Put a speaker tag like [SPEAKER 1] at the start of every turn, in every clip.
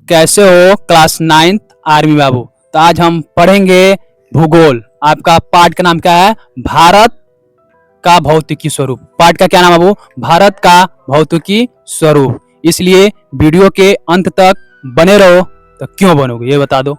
[SPEAKER 1] कैसे हो class 9th army बाबू। तो आज हम पढ़ेंगे भूगोल। आपका पाठ का नाम क्या है? भारत का भौतिकी स्वरूप। पाठ का क्या नाम है बाबू? भारत का भौतिकी स्वरूप। इसलिए वीडियो के अंत तक बने रहो। तो क्यों बनोगे ये बता दो।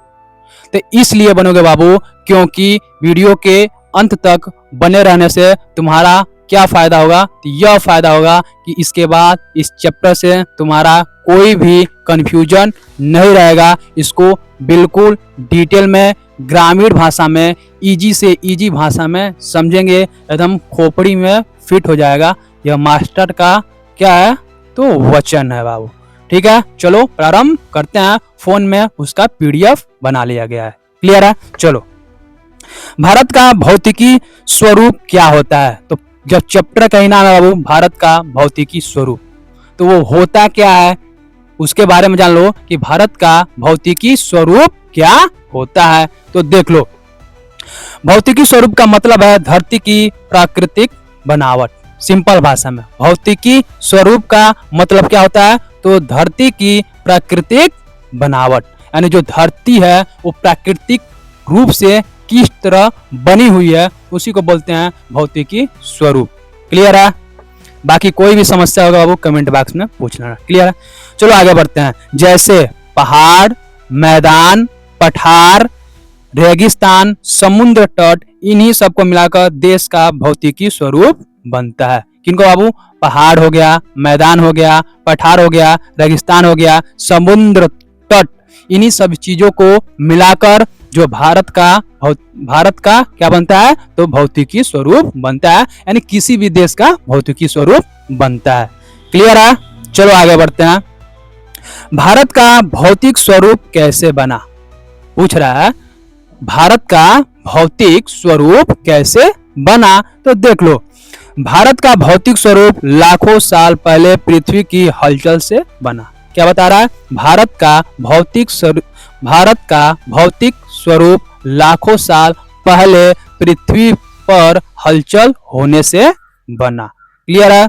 [SPEAKER 1] तो इसलिए बनोगे बाबू क्योंकि वीडियो के अंत तक बने रहने से तुम्हारा क्या फायदा होगा? तो यह फायदा होगा कि इसके बाद इस चैप्टर से तुम्हारा कोई भी कंफ्यूजन नहीं रहेगा। इसको बिल्कुल डिटेल में ग्रामीण भाषा में इजी से इजी भाषा में समझेंगे, एकदम खोपड़ी में फिट हो जाएगा। यह मास्टर का क्या है? तो वचन है बाबू। ठीक है, चलो प्रारंभ करते हैं। फोन में उसका पीडीएफ बना लिया गया है। क्लियर है? चलो, भारत का भौतिकी स्वरूप क्या होता है? तो जब चैप्टर का ही नाम है बाबू भारत का भौतिकी स्वरूप, तो वो होता क्या है उसके बारे में जान लो कि भारत का भौतिकी स्वरूप क्या होता है। तो देख लो, भौतिकी स्वरूप का मतलब है धरती की प्राकृतिक बनावट। सिंपल भाषा में भौतिकी स्वरूप का मतलब क्या होता है? तो धरती की प्राकृतिक बनावट, यानी जो धरती है वो प्राकृतिक रूप से किस तरह बनी हुई है, उसी को बोलते हैं भौतिकी स्वरूप। क्लियर है? बाकी कोई भी समस्या होगा वो कमेंट बॉक्स में पूछना। क्लियर है? चलो आगे बढ़ते हैं। जैसे पहाड़, मैदान, पठार, रेगिस्तान, समुद्र तट, इन्हीं सबको मिलाकर देश का भौतिकी स्वरूप बनता है। किनको बाबू? पहाड़ हो गया, मैदान हो गया, पठार हो गया, रेगिस्तान हो गया, समुद्र तट, इन्हीं सब चीजों को मिलाकर जो भारत का क्या बनता है? तो भौतिकी स्वरूप बनता है, यानी किसी भी देश का भौतिकी स्वरूप बनता है। क्लियर है? चलो आगे बढ़ते हैं। भारत का भौतिक स्वरूप कैसे बना? पूछ रहा है भारत का भौतिक स्वरूप कैसे बना। तो देख लो, भारत का भौतिक स्वरूप लाखों साल पहले पृथ्वी की हलचल से बना। क्या बता रहा है? भारत का भौतिक स्वरूप लाखों साल पहले पृथ्वी पर हलचल होने से बना। क्लियर है?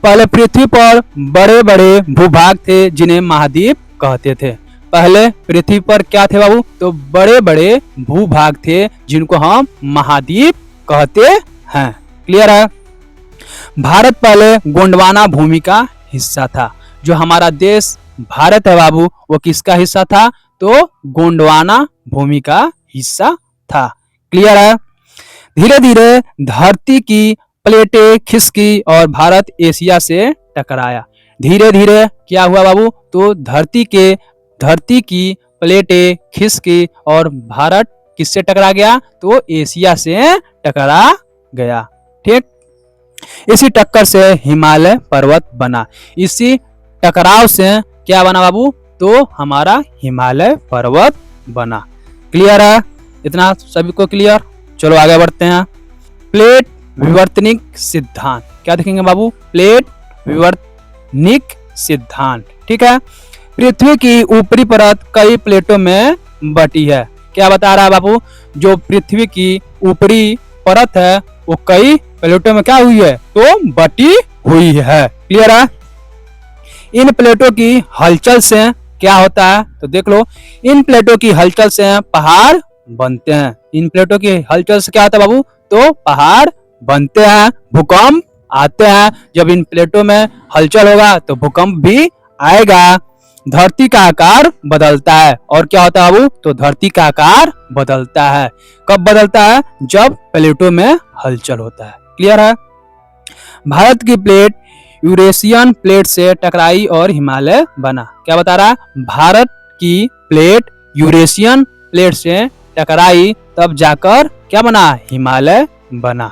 [SPEAKER 1] पहले पृथ्वी पर बड़े बड़े भूभाग थे जिन्हें महाद्वीप कहते थे। पहले पृथ्वी पर क्या थे बाबू? तो बड़े बड़े भूभाग थे जिनको हम महाद्वीप कहते हैं। क्लियर है? भारत पहले गोंडवाना भूमि का हिस्सा था। जो हमारा देश भारत है बाबू वो किसका हिस्सा था? तो गोंडवाना भूमि का हिस्सा था। क्लियर है? धीरे धीरे धरती की प्लेटें खिसकी और भारत एशिया से टकराया। धीरे धीरे क्या हुआ बाबू? तो धरती की प्लेटें खिसकी और भारत किससे टकरा गया? तो एशिया से टकरा गया। ठीक, इसी टक्कर से हिमालय पर्वत बना। इसी टकराव से क्या बना बाबू? तो हमारा हिमालय पर्वत बना। क्लियर है? इतना सभी को क्लियर? चलो आगे बढ़ते हैं। प्लेट विवर्तनिक सिद्धांत। क्या देखेंगे बाबू? प्लेट विवर्तनिक सिद्धांत। ठीक है, पृथ्वी की ऊपरी परत कई प्लेटों में बटी है। क्या बता रहा है बाबू? जो पृथ्वी की ऊपरी परत है वो कई प्लेटों में क्या हुई है? तो बटी हुई है। क्लियर है? इन प्लेटों की हलचल से क्या होता है? तो देख लो, इन प्लेटों की हलचल से पहाड़ बनते हैं। इन प्लेटों की हलचल से क्या होता है बाबू? तो पहाड़ बनते हैं, भूकंप आते हैं। जब इन प्लेटों में हलचल होगा तो भूकंप भी आएगा। धरती का आकार बदलता है। और क्या होता है बाबू? तो धरती का आकार बदलता है। कब बदलता है? जब प्लेटों में हलचल होता है। क्लियर है? भारत की प्लेट यूरेशियन प्लेट से टकराई और हिमालय बना। क्या बता रहा है? भारत की प्लेट यूरेशियन प्लेट से टकराई तब जाकर क्या बना? हिमालय बना।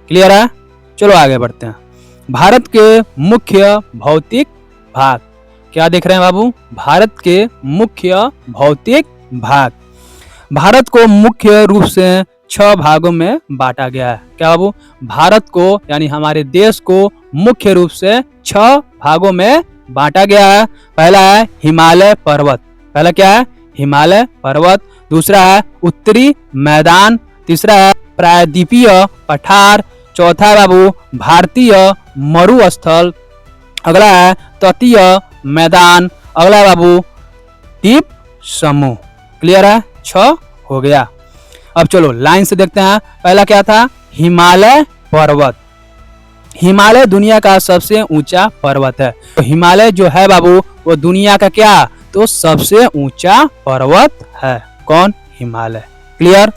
[SPEAKER 1] क्लियर है? चलो आगे बढ़ते हैं। भारत के मुख्य भौतिक भाग। क्या देख रहे हैं बाबू? भारत के मुख्य भौतिक भाग। भारत को मुख्य रूप से 6 भागों में बांटा गया है। क्या बाबू? भारत को यानी हमारे देश को मुख्य रूप से 6 भागों में बांटा गया है। पहला है हिमालय पर्वत। पहला क्या है? हिमालय पर्वत। दूसरा है उत्तरी मैदान। तीसरा है प्रायद्वीपीय पठार। चौथा है बाबू भारतीय मरुस्थल। अगला है तटीय मैदान। अगला है बाबू द्वीप समूह। क्लियर है, 6 हो गया। अब चलो लाइन से देखते हैं। पहला क्या था, हिमालय पर्वत। हिमालय दुनिया का सबसे ऊंचा पर्वत है। तो हिमालय जो है बाबू वो दुनिया का क्या, तो सबसे ऊंचा पर्वत है। कौन, हिमालय। क्लियर।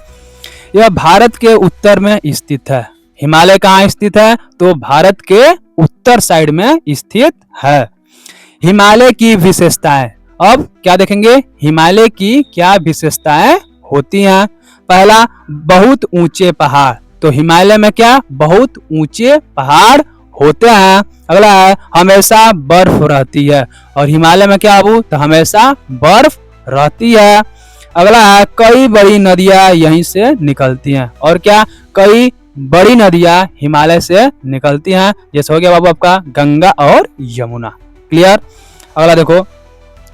[SPEAKER 1] यह भारत के उत्तर में स्थित है। हिमालय कहाँ स्थित है, तो भारत के उत्तर साइड में स्थित है। हिमालय की विशेषताएं, अब क्या देखेंगे, हिमालय की क्या विशेषताएं होती हैं। पहला, बहुत ऊंचे पहाड़। तो हिमालय में क्या, बहुत ऊंचे पहाड़ होते हैं। अगला है, हमेशा बर्फ रहती है। और हिमालय में क्या बाबू, तो हमेशा बर्फ रहती है। अगला है, कई बड़ी नदियां यहीं से निकलती हैं। और क्या, कई बड़ी नदियां हिमालय से निकलती हैं। जैसे हो गया बाबू आपका गंगा और यमुना। क्लियर। अगला देखो,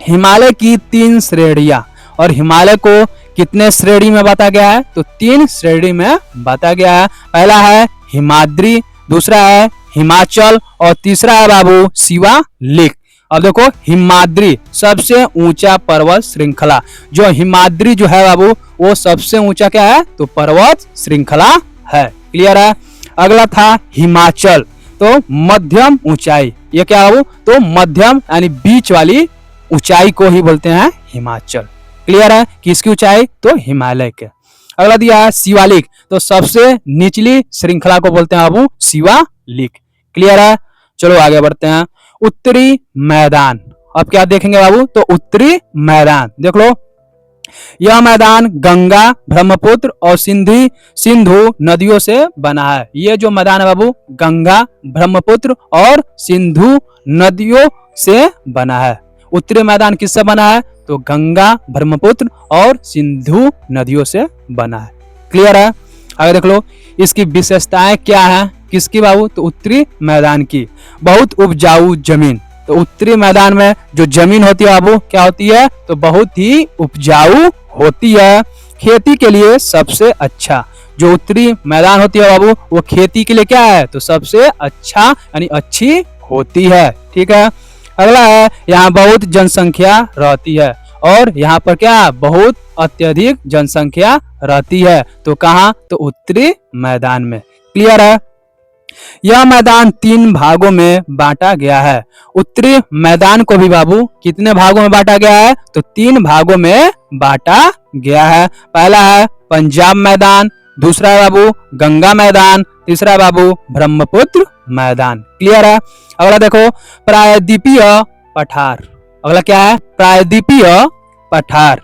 [SPEAKER 1] हिमालय की 3 श्रेणियां। और हिमालय को कितने श्रेणी में बांटा गया है, तो 3 श्रेणी में बांटा गया है। पहला है हिमाद्री, दूसरा है हिमाचल और तीसरा है बाबू शिवालिक। अब देखो, हिमाद्री सबसे ऊंचा पर्वत श्रृंखला। जो हिमाद्री जो है बाबू वो सबसे ऊंचा क्या है, तो पर्वत श्रृंखला है। क्लियर है। अगला था हिमाचल, तो मध्यम ऊंचाई। ये क्या बाबू, तो मध्यम यानी बीच वाली ऊंचाई को ही बोलते हैं हिमाचल। क्लियर है, किसकी ऊंचाई, तो हिमालय के। अगला दिया है शिवालिक, तो सबसे निचली श्रृंखला को बोलते हैं बाबू शिवालिक। क्लियर है। चलो आगे बढ़ते हैं। उत्तरी मैदान, अब क्या देखेंगे बाबू, तो उत्तरी मैदान देख लो। यह मैदान गंगा, ब्रह्मपुत्र और सिंधु नदियों से बना है। ये जो मैदान है बाबू गंगा, ब्रह्मपुत्र और सिंधु नदियों से बना है। उत्तरी मैदान किससे बना है, तो गंगा, ब्रह्मपुत्र और सिंधु नदियों से बना है। क्लियर है। आगे देख लो, इसकी विशेषताएं क्या है, किसकी बाबू, तो उत्तरी मैदान की। बहुत उपजाऊ जमीन। तो उत्तरी मैदान में जो जमीन होती है बाबू क्या होती है, तो बहुत ही उपजाऊ होती है। खेती के लिए सबसे अच्छा जो उत्तरी मैदान होती है बाबू वो खेती के लिए क्या है, तो सबसे अच्छा यानी अच्छी होती है। ठीक है। अगला है, यहाँ बहुत जनसंख्या रहती है। और यहाँ पर क्या, बहुत अत्यधिक जनसंख्या रहती है। तो कहाँ, तो उत्तरी मैदान में। क्लियर है। यह मैदान 3 भागों में बांटा गया है। उत्तरी मैदान को भी बाबू कितने भागों में बांटा गया है, तो 3 भागों में बांटा गया है। पहला है पंजाब मैदान, दूसरा है बाबू गंगा मैदान, तीसरा है बाबू ब्रह्मपुत्र मैदान। क्लियर है। अगला देखो, प्रायद्वीपीय पठार। अगला क्या है, प्रायद्वीपीय पठार।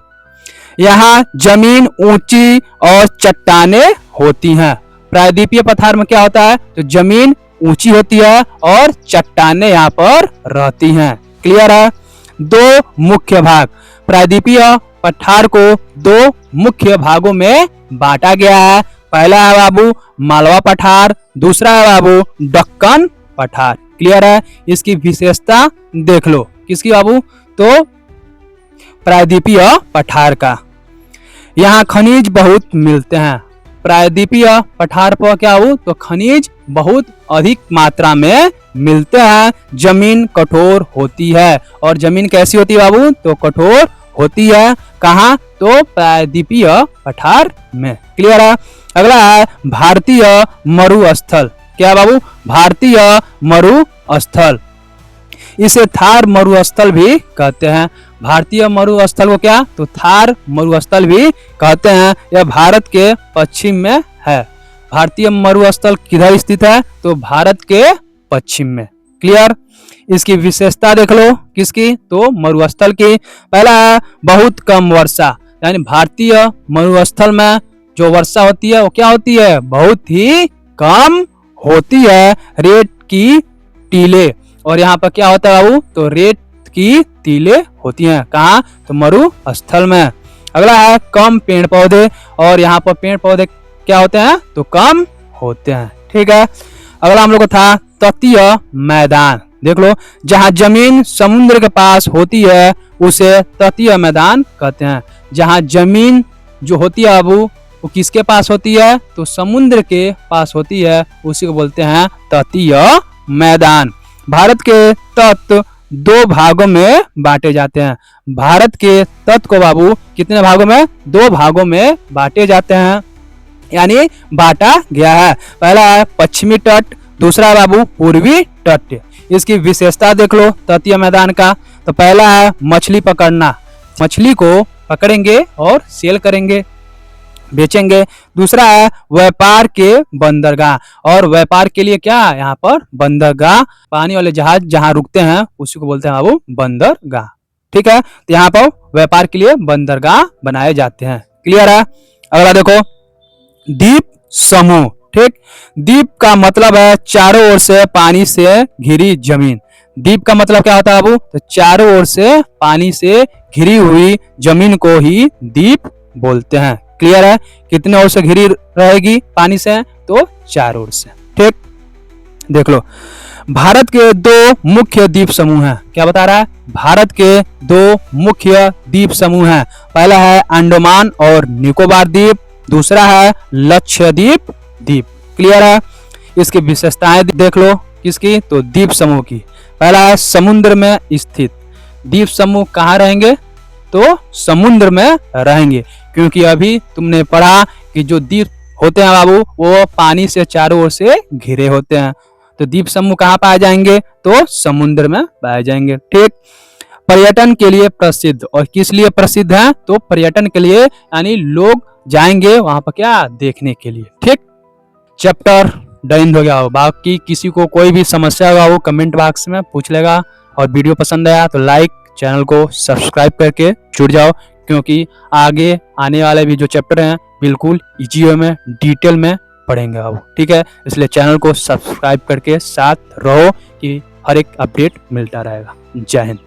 [SPEAKER 1] यहाँ जमीन ऊंची और चट्टाने होती हैं। प्रायद्वीपीय पठार में क्या होता है, तो जमीन ऊंची होती है और चट्टाने यहाँ पर रहती हैं। क्लियर है। 2 मुख्य भाग, प्रायद्वीपीय पठार को 2 मुख्य भागों में बांटा गया है। पहला है बाबू मालवा पठार, दूसरा है बाबू दक्कन पठार। क्लियर है। इसकी विशेषता देख लो, किसकी बाबू, तो प्रायद्वीपीय पठार का। यहाँ खनिज बहुत मिलते हैं। प्रायद्वीपीय पठार पर क्या हो, तो खनिज बहुत अधिक मात्रा में मिलते हैं। जमीन कठोर होती है। और जमीन कैसी होती है बाबू, तो कठोर होती है। कहाँ, तो प्रायद्वीपीय पठार में। क्लियर है। अगला है भारतीय मरुस्थल। क्या बाबू, भारतीय मरुस्थल। इसे थार मरुस्थल भी कहते हैं। भारतीय मरुस्थल को क्या, तो थार मरुस्थल भी कहते हैं। यह भारत के पश्चिम में है। भारतीय मरुस्थल किधर स्थित है, तो भारत के पश्चिम में। क्लियर। इसकी विशेषता देख लो, किसकी, तो मरुस्थल की। पहला है बहुत कम वर्षा, यानी भारतीय मरुस्थल में जो वर्षा होती है वो क्या होती है, बहुत ही कम होती है। रेत की टीले, और यहाँ पर क्या होता है बाबू, तो रेत की टीले होती हैं। कहाँ, तो मरुस्थल में। अगला है कम पेड़ पौधे, और यहाँ पर पेड़ पौधे क्या होते हैं, तो कम होते हैं। ठीक है। अगला हम लोग को था तटीय मैदान। देख लो, जहाँ जमीन समुद्र के पास होती है उसे तटीय मैदान कहते हैं। जहाँ जमीन जो होती है बाबू वो किसके पास होती है, तो समुद्र के पास होती है, उसी को बोलते हैं तटीय मैदान। भारत के तट 2 भागों में बांटे जाते हैं। भारत के तट को बाबू कितने भागों में, 2 भागों में बांटे जाते हैं, यानी बांटा गया है। पहला है पश्चिमी तट, दूसरा है बाबू पूर्वी तट। इसकी विशेषता देख लो तटीय मैदान का। तो पहला है मछली पकड़ना, मछली को पकड़ेंगे और सेल करेंगे, बेचेंगे। दूसरा है व्यापार के बंदरगाह, और व्यापार के लिए क्या यहाँ पर बंदरगाह, पानी वाले जहाज जहाँ रुकते हैं उसी को बोलते हैं बाबू बंदरगाह। ठीक है, तो यहाँ पर व्यापार के लिए बंदरगाह बनाए जाते हैं। क्लियर है। अगला देखो द्वीप समूह। ठीक, द्वीप का मतलब है चारों ओर से पानी से घिरी जमीन। द्वीप का मतलब क्या होता है बाबू, तो चारों ओर से पानी से घिरी हुई जमीन को ही द्वीप बोलते हैं। क्लियर है। कितने ओर से घिरी रहेगी पानी से, तो चारों ओर से। ठीक, देख लो भारत के 2 मुख्य द्वीप समूह हैं। क्या बता रहा है, भारत के 2 मुख्य द्वीप समूह हैं। पहला है अंडमान और निकोबार द्वीप, दूसरा है लक्षद्वीप द्वीप। क्लियर है। इसकी विशेषताएं देख लो किसकी, तो द्वीप समूह की। पहला है समुद्र में स्थित। द्वीप समूह कहाँ रहेंगे, तो समुद्र में रहेंगे, क्योंकि अभी तुमने पढ़ा कि जो द्वीप होते हैं बाबू वो पानी से चारों ओर से घिरे होते हैं। तो द्वीप समूह कहाँ पाए जाएंगे, तो समुद्र में पाए जाएंगे। ठीक, पर्यटन के लिए प्रसिद्ध, और किस लिए प्रसिद्ध है, तो पर्यटन के लिए, यानी लोग जाएंगे वहां पर क्या देखने के लिए। ठीक, चैप्टर डन हो गया हो। बाकी किसी को कोई भी समस्या होगा वो कमेंट बॉक्स में पूछ लेगा। और वीडियो पसंद आया तो लाइक, चैनल को सब्सक्राइब करके जुड़ जाओ, क्योंकि आगे आने वाले भी जो चैप्टर हैं बिल्कुल इजी वे में डिटेल में पढ़ेंगे बाबू। ठीक है, इसलिए चैनल को सब्सक्राइब करके साथ रहो कि हर एक अपडेट मिलता रहेगा। जय हिंद।